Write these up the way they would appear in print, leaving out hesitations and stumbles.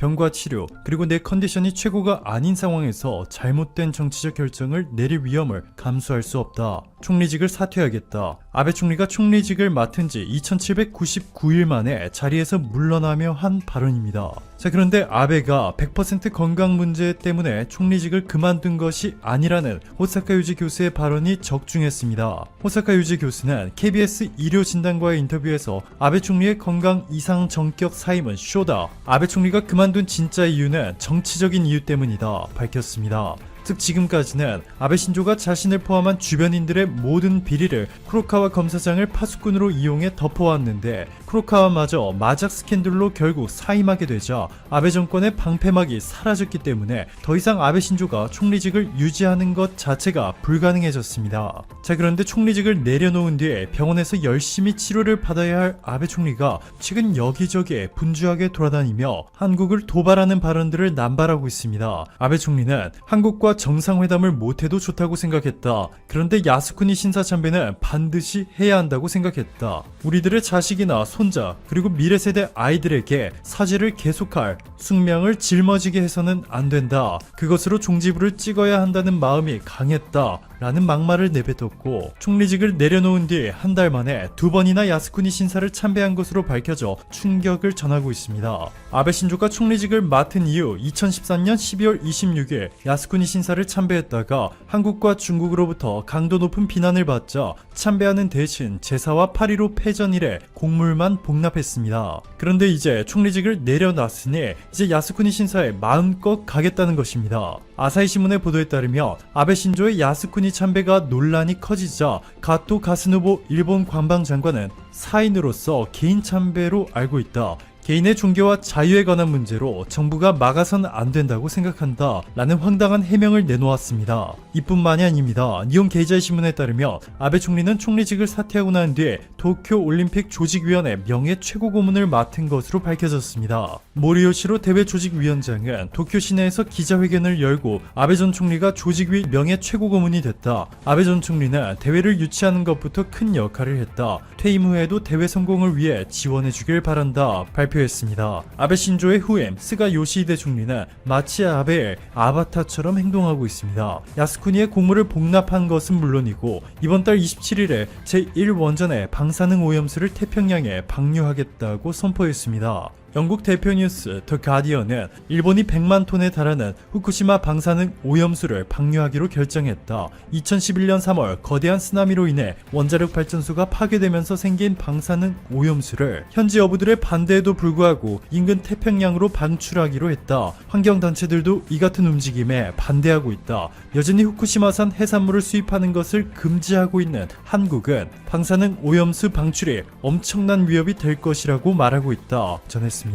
병과 치료, 그리고 내 컨디션이 최고가 아닌 상황에서 잘못된 정치적 결정을 내릴 위험을 감수할 수 없다. 총리직을 사퇴하겠다. 아베 총리가 총리직을 맡은 지 2799일 만에 자리에서 물러나며 한 발언입니다. 자, 그런데 아베가 100% 건강 문제 때문에 총리직을 그만둔 것이 아니라는 호사카 유지 교수의 발언이 적중했습니다. 호사카 유지 교수는 KBS 일요진단과의 인터뷰에서 아베 총리의 건강 이상 정격 사임은 쇼다. 아베 총리가 그만둔 진짜 이유는 정치적인 이유 때문이다 밝혔습니다. 즉 지금까지는 아베 신조가 자신을 포함한 주변인들의 모든 비리를 쿠로카와 검사장을 파수꾼으로 이용해 덮어왔는데 쿠로카와마저 마작 스캔들로 결국 사임하게 되자 아베 정권의 방패막이 사라졌기 때문에 더 이상 아베 신조가 총리직을 유지하는 것 자체가 불가능해졌습니다. 자, 그런데 총리직을 내려놓은 뒤에 병원에서 열심히 치료를 받아야 할 아베 총리가 최근 여기저기에 분주하게 돌아다니며 한국을 도발하는 발언들을 남발하고 있습니다. 아베 총리는 한국과 정상회담을 못해도 좋다고 생각했다. 그런데 야스쿠니 신사참배는 반드시 해야 한다고 생각했다. 우리들의 자식이나 손자 그리고 미래세대 아이들에게 사죄를 계속할 숙명을 짊어지게 해서는 안 된다. 그것으로 종지부를 찍어야 한다는 마음이 강했다. 라는 막말을 내뱉었고 총리직을 내려놓은 뒤 한 달 만에 2번이나 야스쿠니 신사를 참배한 것으로 밝혀져 충격을 전하고 있습니다. 아베 신조가 총리직을 맡은 이후 2013년 12월 26일 야스쿠니 신사를 참배했다가 한국과 중국으로부터 강도 높은 비난을 받자 참배하는 대신 제사와 8.15 패전 이래 공물만 복납했습니다. 그런데 이제 총리직을 내려놨으니 이제 야스쿠니 신사에 마음껏 가겠다는 것입니다. 아사히 신문의 보도에 따르면 아베 신조의 야스쿠니 참배가 논란이 커지자 가토 가스노부 일본 관방장관은 사인으로서 개인 참배로 알고 있다. 개인의 종교와 자유에 관한 문제로 정부가 막아서는 안 된다고 생각한다 라는 황당한 해명을 내놓았습니다. 이뿐만이 아닙니다. 니혼 게이자이 신문에 따르면 아베 총리는 총리직을 사퇴하고 난 뒤에 도쿄 올림픽 조직위원회 명예 최고고문을 맡은 것으로 밝혀졌습니다. 모리요시로 대회 조직위원장은 도쿄 시내에서 기자회견을 열고 아베 전 총리가 조직위 명예 최고고문이 됐다. 아베 전 총리는 대회를 유치하는 것부터 큰 역할을 했다. 퇴임 후에도 대회 성공을 위해 지원해주길 바란다 발표했습니다. 아베 신조의 후임 스가 요시히데 총리는 마치 아베의 아바타처럼 행동하고 있습니다. 야스쿠니의 공물을 복납한 것은 물론이고 이번 달 27일에 제1원전의 방사능 오염수를 태평양에 방류하겠다고 선포했습니다. 영국 대표 뉴스 더 가디언은 일본이 100만 톤에 달하는 후쿠시마 방사능 오염수를 방류하기로 결정했다. 2011년 3월 거대한 쓰나미로 인해 원자력 발전소가 파괴되면서 생긴 방사능 오염수를 현지 어부들의 반대에도 불구하고 인근 태평양으로 방출하기로 했다. 환경단체들도 이 같은 움직임에 반대하고 있다. 여전히 후쿠시마산 해산물을 수입하는 것을 금지하고 있는 한국은 방사능 오염수 방출이 엄청난 위협이 될 것이라고 말하고 있다 전했습니다.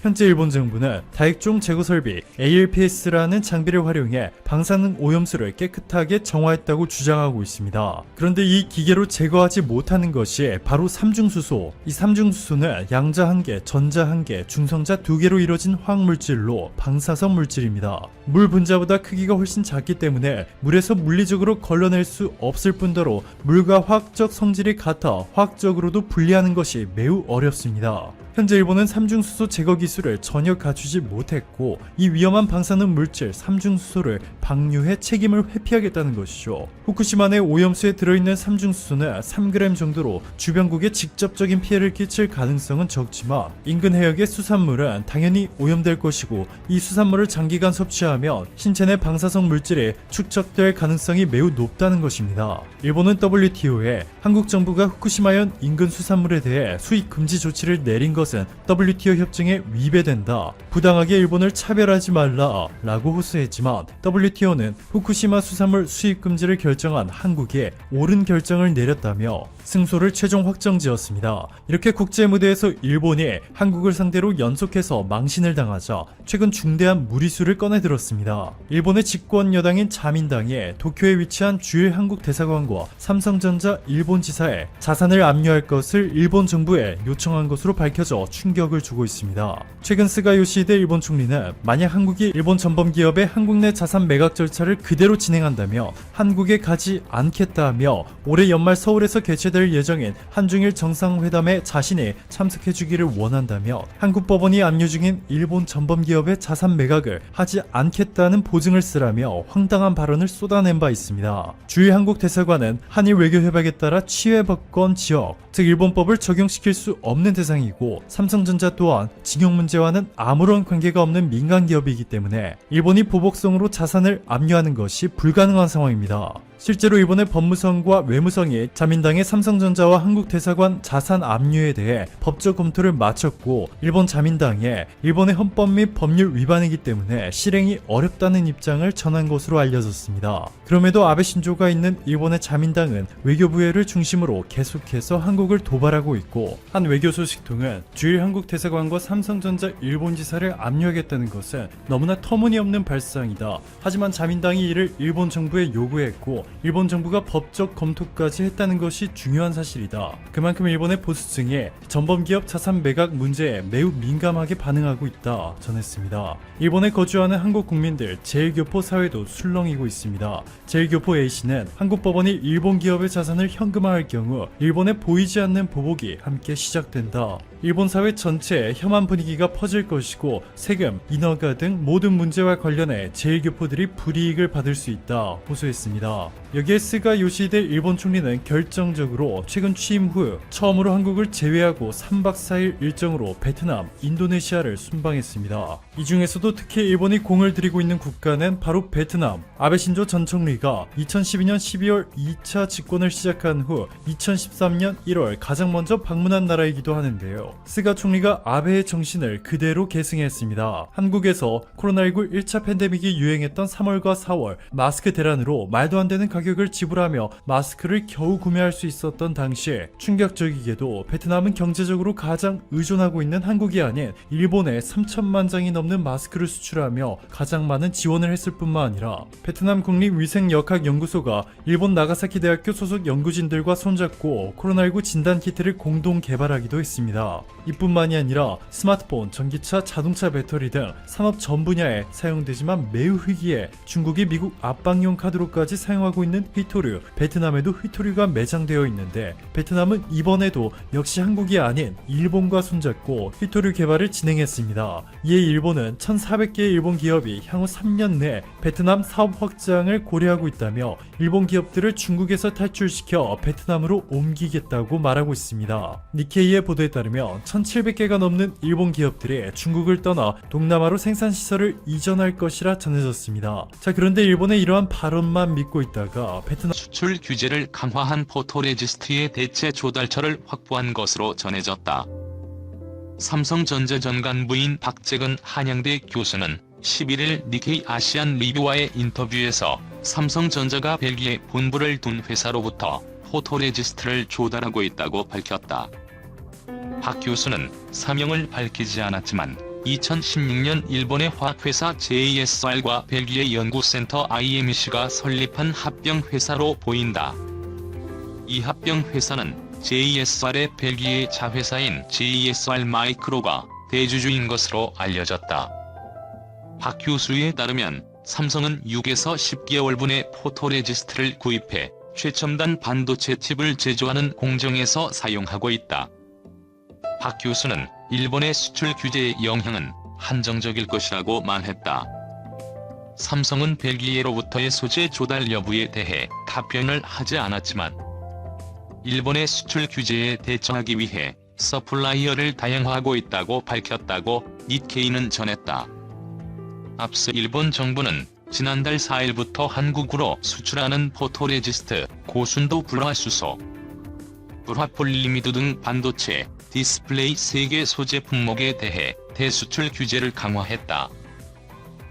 현재 일본 정부는 다액종 제거 설비 ALPS라는 장비를 활용해 방사능 오염수를 깨끗하게 정화했다고 주장하고 있습니다. 그런데 이 기계로 제거하지 못하는 것이 바로 삼중수소. 이 삼중수소는 양자 1개, 전자 1개, 중성자 2개로 이루어진 화학물질로 방사성 물질입니다. 물 분자보다 크기가 훨씬 작기 때문에 물에서 물리적으로 걸러낼 수 없을 뿐더러 물과 화학적 성질이 같아 화학적으로도 분리하는 것이 매우 어렵습니다. 현재 일본은 삼중수소 제거 기술을 전혀 갖추지 못했고 이 위험한 방사능 물질 삼중수소를 방류해 책임을 회피하겠다는 것이죠. 후쿠시마 내 오염수에 들어있는 삼중수소는 3g 정도로 주변국에 직접적인 피해를 끼칠 가능성은 적지만 인근 해역의 수산물은 당연히 오염될 것이고 이 수산물을 장기간 섭취하면 신체 내 방사성 물질이 축적될 가능성이 매우 높다는 것입니다. 일본은 WTO에 한국 정부가 후쿠시마현 인근 수산물에 대해 수입 금지 조치를 내린 것은 WTO 협정에 위배된다. 부당하게 일본을 차별하지 말라 라고 호소했지만 WTO는 후쿠시마 수산물 수입 금지를 결정한 한국에 옳은 결정을 내렸다며 승소를 최종 확정지었습니다. 이렇게 국제 무대에서 일본이 한국을 상대로 연속해서 망신을 당하자 최근 중대한 무리수를 꺼내들었습니다. 일본의 집권 여당인 자민당이 도쿄에 위치한 주일 한국 대사관과 삼성전자 일본 지사에 자산을 압류할 것을 일본 정부에 요청한 것으로 밝혀져 충격을 주고 있습니다. 최근 스가 요시히데 일본 총리는 만약 한국이 일본 전범 기업의 한국 내 자산 매각 절차를 그대로 진행한다며 한국에 가지 않겠다며 올해 연말 서울에서 개최될 예정인 한중일 정상회담에 자신이 참석해주기를 원한다며 한국 법원이 압류 중인 일본 전범 기업의 자산 매각을 하지 않겠다는 보증을 쓰라며 황당한 발언을 쏟아낸 바 있습니다. 주일 한국 대사관은 한일 외교 협약에 따라 치외법권 지역, 즉 일본법을 적용시킬 수 없는 대상이고 삼성전자 또한 징용 문제와는 아무런 관계가 없는 민간 기업이기 때문에 일본이 보복성으로 자산을 압류하는 것이 불가능한 상황입니다. 실제로 일본의 법무성과 외무성이 자민당의 삼성전자와 한국 대사관 자산 압류에 대해 법적 검토를 마쳤고 일본 자민당에 일본의 헌법 및 법률 위반이기 때문에 실행이 어렵다는 입장을 전한 것으로 알려졌습니다. 그럼에도 아베 신조가 있는 일본의 자민당은 외교부회를 중심으로 계속해서 한국을 도발하고 있고 한 외교 소식통은 주일 한국 대사관과 삼성전자 일본 지사를 압류하겠다는 것은 너무나 터무니없는 발상이다. 하지만 자민당이 이를 일본 정부에 요구했고 일본 정부가 법적 검토까지 했다는 것이 중요한 사실이다. 그만큼 일본의 보수층이 전범기업 자산 매각 문제에 매우 민감하게 반응하고 있다 전했습니다. 일본에 거주하는 한국 국민들 제일교포 사회도 술렁이고 있습니다. 제일교포 A씨는 한국 법원이 일본 기업의 자산을 현금화할 경우 일본에 보이지 않는 보복이 함께 시작된다. 일본 사회 전체에 혐한 분위기가 퍼질 것이고 세금, 인허가 등 모든 문제와 관련해 제일교포들이 불이익을 받을 수 있다 호소했습니다. 여기에 스가 요시히데 일본 총리는 결정적으로 최근 취임 후 처음으로 한국을 제외하고 3박 4일 일정으로 베트남, 인도네시아를 순방했습니다. 이 중에서도 특히 일본이 공을 들이고 있는 국가는 바로 베트남. 아베 신조 전 총리가 2012년 12월 2차 집권을 시작한 후 2013년 1월 가장 먼저 방문한 나라이기도 하는데요. 스가 총리가 아베의 정신을 그대로 계승했습니다. 한국에서 코로나19 1차 팬데믹이 유행했던 3월과 4월 마스크 대란으로 말도 안 되는 가격을 지불하며 마스크를 겨우 구매할 수 있었던 당시에 충격적이게도 베트남은 경제적으로 가장 의존하고 있는 한국이 아닌 일본에 3천만 장이 넘는 마스크를 수출하며 가장 많은 지원을 했을 뿐만 아니라 베트남 국립위생역학연구소가 일본 나가사키 대학교 소속 연구진들과 손잡고 코로나19 진단 키트를 공동 개발하기도 했습니다. 이뿐만이 아니라 스마트폰, 전기차, 자동차 배터리 등 산업 전 분야에 사용되지만 매우 희귀해 중국이 미국 압박용 카드로까지 사용하고 있는 휘토류, 베트남에도 휘토류가 매장되어 있는데 베트남은 이번에도 역시 한국이 아닌 일본과 손잡고 휘토류 개발을 진행했습니다. 이에 일본은 1,400개의 일본 기업이 향후 3년 내 베트남 사업 확장을 고려하고 있다며 일본 기업들을 중국에서 탈출시켜 베트남으로 옮기겠다고 말하고 있습니다. 니케이의 보도에 따르면 1,700개가 넘는 일본 기업들이 중국을 떠나 동남아로 생산시설을 이전할 것이라 전해졌습니다. 자, 그런데 일본의 이러한 발언만 믿고 있다가 베트남 수출 규제를 강화한 포토레지스트의 대체 조달처를 확보한 것으로 전해졌다. 삼성전자 전 간부인 박재근 한양대 교수는 11일 니케이 아시안 리뷰와의 인터뷰에서 삼성전자가 벨기에 본부를 둔 회사로부터 포토레지스트를 조달하고 있다고 밝혔다. 박 교수는 사명을 밝히지 않았지만 2016년 일본의 화학회사 JSR과 벨기에 연구센터 IMC가 설립한 합병회사로 보인다. 이 합병회사는 JSR의 벨기에 자회사인 JSR 마이크로가 대주주인 것으로 알려졌다. 박 교수에 따르면 삼성은 6에서 10개월분의 포토레지스트를 구입해 최첨단 반도체 칩을 제조하는 공정에서 사용하고 있다. 박 교수는 일본의 수출 규제의 영향은 한정적일 것이라고 말했다. 삼성은 벨기에로부터의 소재 조달 여부에 대해 답변을 하지 않았지만 일본의 수출 규제에 대처하기 위해 서플라이어를 다양화하고 있다고 밝혔다고 니케이는 전했다. 앞서 일본 정부는 지난달 4일부터 한국으로 수출하는 포토레지스트, 고순도 불화수소, 불화폴리미드 등 반도체, 디스플레이 3개 소재 품목에 대해 대수출 규제를 강화했다.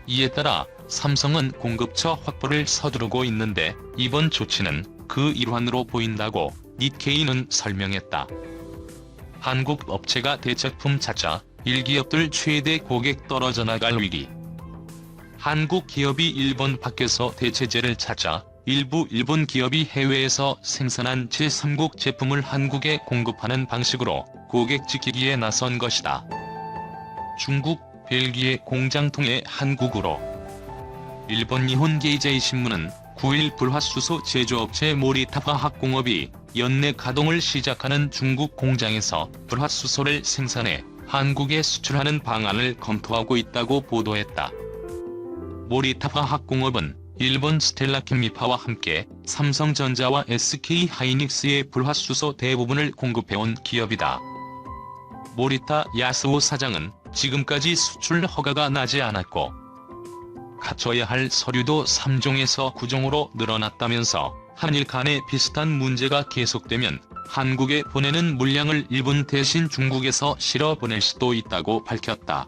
이에 따라 삼성은 공급처 확보를 서두르고 있는데 이번 조치는 그 일환으로 보인다고 니케이는 설명했다. 한국 업체가 대체품 찾자 일기업들 최대 고객 떨어져 나갈 위기. 한국 기업이 일본 밖에서 대체재를 찾자 일부 일본 기업이 해외에서 생산한 제3국 제품을 한국에 공급하는 방식으로 고객 지키기에 나선 것이다. 중국, 벨기에 공장 통해 한국으로. 일본 니혼게이제이 신문은 9일 불화수소 제조업체 모리타화학공업이 연내 가동을 시작하는 중국 공장에서 불화수소를 생산해 한국에 수출하는 방안을 검토하고 있다고 보도했다. 모리타화학공업은 일본 스텔라케미파와 함께 삼성전자와 SK하이닉스의 불화수소 대부분을 공급해온 기업이다. 모리타 야스오 사장은 지금까지 수출 허가가 나지 않았고 갖춰야 할 서류도 3종에서 9종으로 늘어났다면서 한일 간의 비슷한 문제가 계속되면 한국에 보내는 물량을 일본 대신 중국에서 실어 보낼 수도 있다고 밝혔다.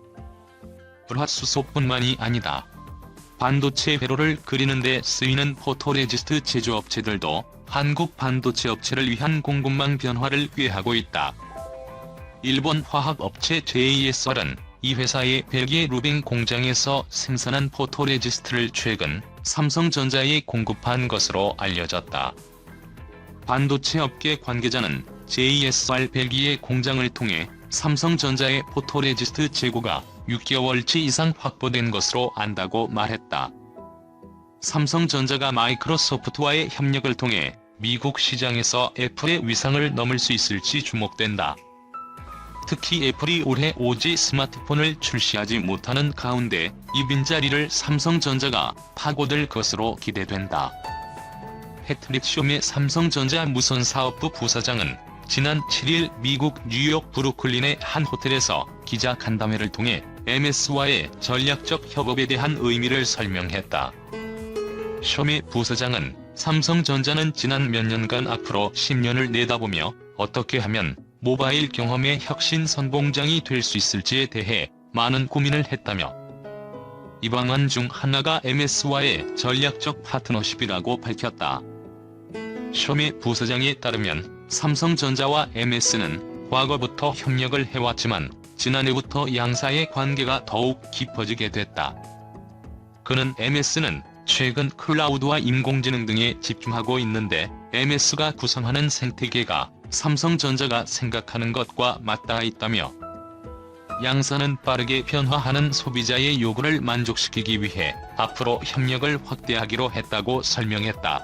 불화수소뿐만이 아니다. 반도체 회로를 그리는 데 쓰이는 포토레지스트 제조업체들도 한국 반도체 업체를 위한 공급망 변화를 꾀하고 있다. 일본 화학업체 JSR은 이 회사의 벨기에 루빙 공장에서 생산한 포토레지스트를 최근 삼성전자에 공급한 것으로 알려졌다. 반도체 업계 관계자는 JSR 벨기에 공장을 통해 삼성전자의 포토레지스트 재고가 6개월치 이상 확보된 것으로 안다고 말했다. 삼성전자가 마이크로소프트와의 협력을 통해 미국 시장에서 애플의 위상을 넘을 수 있을지 주목된다. 특히 애플이 올해 오지 스마트폰을 출시하지 못하는 가운데 이 빈자리를 삼성전자가 파고들 것으로 기대된다. 패트릭 쇼메 삼성전자 무선사업부 부사장은 지난 7일 미국 뉴욕 브루클린의 한 호텔에서 기자 간담회를 통해 MS와의 전략적 협업에 대한 의미를 설명했다. 쇼메 부사장은 삼성전자는 지난 몇 년간 앞으로 10년을 내다보며 어떻게 하면 모바일 경험의 혁신 선봉장이 될 수 있을지에 대해 많은 고민을 했다며 이 방안 중 하나가 MS와의 전략적 파트너십이라고 밝혔다. 쇼메 부사장에 따르면 삼성전자와 MS는 과거부터 협력을 해왔지만 지난해부터 양사의 관계가 더욱 깊어지게 됐다. 그는 MS는 최근 클라우드와 인공지능 등에 집중하고 있는데 MS가 구성하는 생태계가 삼성전자가 생각하는 것과 맞닿아 있다며 양사는 빠르게 변화하는 소비자의 요구를 만족시키기 위해 앞으로 협력을 확대하기로 했다고 설명했다.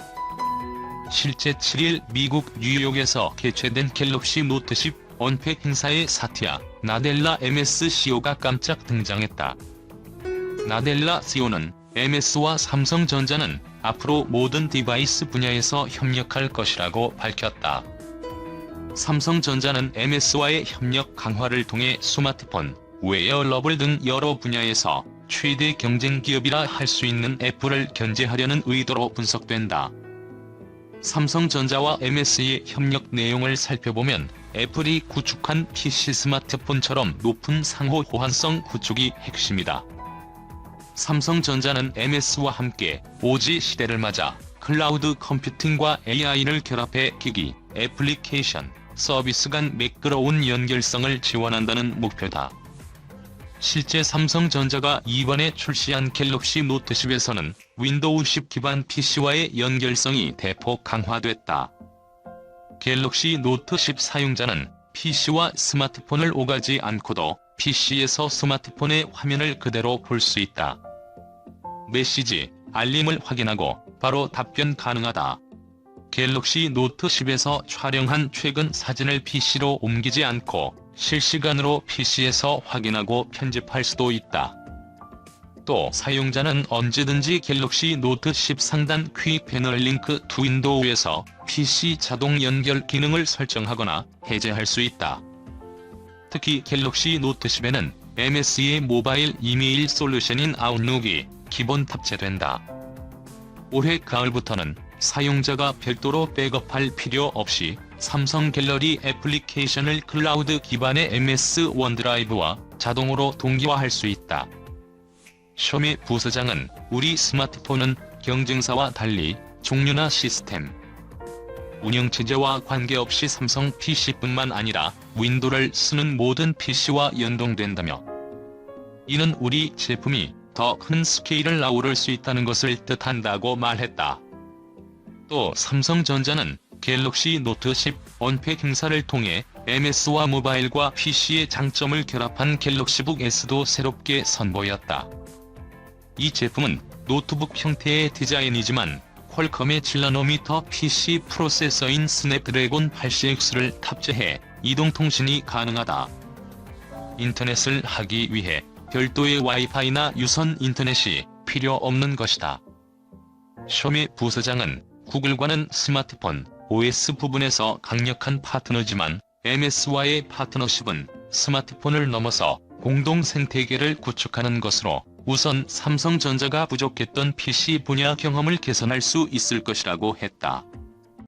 실제 7일 미국 뉴욕에서 개최된 갤럭시 노트 10 언팩 행사에 사티아 나델라 MS CEO가 깜짝 등장했다. 나델라 CEO는 MS와 삼성전자는 앞으로 모든 디바이스 분야에서 협력할 것이라고 밝혔다. 삼성전자는 MS와의 협력 강화를 통해 스마트폰, 웨어러블 등 여러 분야에서 최대 경쟁 기업이라 할 수 있는 애플을 견제하려는 의도로 분석된다. 삼성전자와 MS의 협력 내용을 살펴보면 애플이 구축한 PC 스마트폰처럼 높은 상호 호환성 구축이 핵심이다. 삼성전자는 MS와 함께 5G 시대를 맞아 클라우드 컴퓨팅과 AI를 결합해 기기, 애플리케이션, 서비스 간 매끄러운 연결성을 지원한다는 목표다. 실제 삼성전자가 이번에 출시한 갤럭시 노트 10에서는 윈도우 10 기반 PC와의 연결성이 대폭 강화됐다. 갤럭시 노트 10 사용자는 PC와 스마트폰을 오가지 않고도 PC에서 스마트폰의 화면을 그대로 볼 수 있다. 메시지, 알림을 확인하고 바로 답변 가능하다. 갤럭시 노트 10에서 촬영한 최근 사진을 PC로 옮기지 않고 실시간으로 PC에서 확인하고 편집할 수도 있다. 또 사용자는 언제든지 갤럭시 노트 10 상단 퀵 패널 링크 투 윈도우에서 PC 자동 연결 기능을 설정하거나 해제할 수 있다. 특히 갤럭시 노트 10에는 MS의 모바일 이메일 솔루션인 아웃룩이 기본 탑재된다. 올해 가을부터는 사용자가 별도로 백업할 필요 없이 삼성 갤러리 애플리케이션을 클라우드 기반의 MS 원드라이브와 자동으로 동기화할 수 있다. 쇼메 부사장은 우리 스마트폰은 경쟁사와 달리 종류나 시스템, 운영체제와 관계없이 삼성 PC뿐만 아니라 윈도우를 쓰는 모든 PC와 연동된다며 이는 우리 제품이 더 큰 스케일을 아우를 수 있다는 것을 뜻한다고 말했다. 또 삼성전자는 갤럭시 노트 10 언팩 행사를 통해 MS와 모바일과 PC의 장점을 결합한 갤럭시북 S도 새롭게 선보였다. 이 제품은 노트북 형태의 디자인이지만 퀄컴의 7나노미터 PC 프로세서인 스냅드래곤 8CX를 탑재해 이동통신이 가능하다. 인터넷을 하기 위해 별도의 와이파이나 유선 인터넷이 필요 없는 것이다. 셔미 부사장은 구글과는 스마트폰, OS 부분에서 강력한 파트너지만 MS와의 파트너십은 스마트폰을 넘어서 공동 생태계를 구축하는 것으로 우선 삼성전자가 부족했던 PC 분야 경험을 개선할 수 있을 것이라고 했다.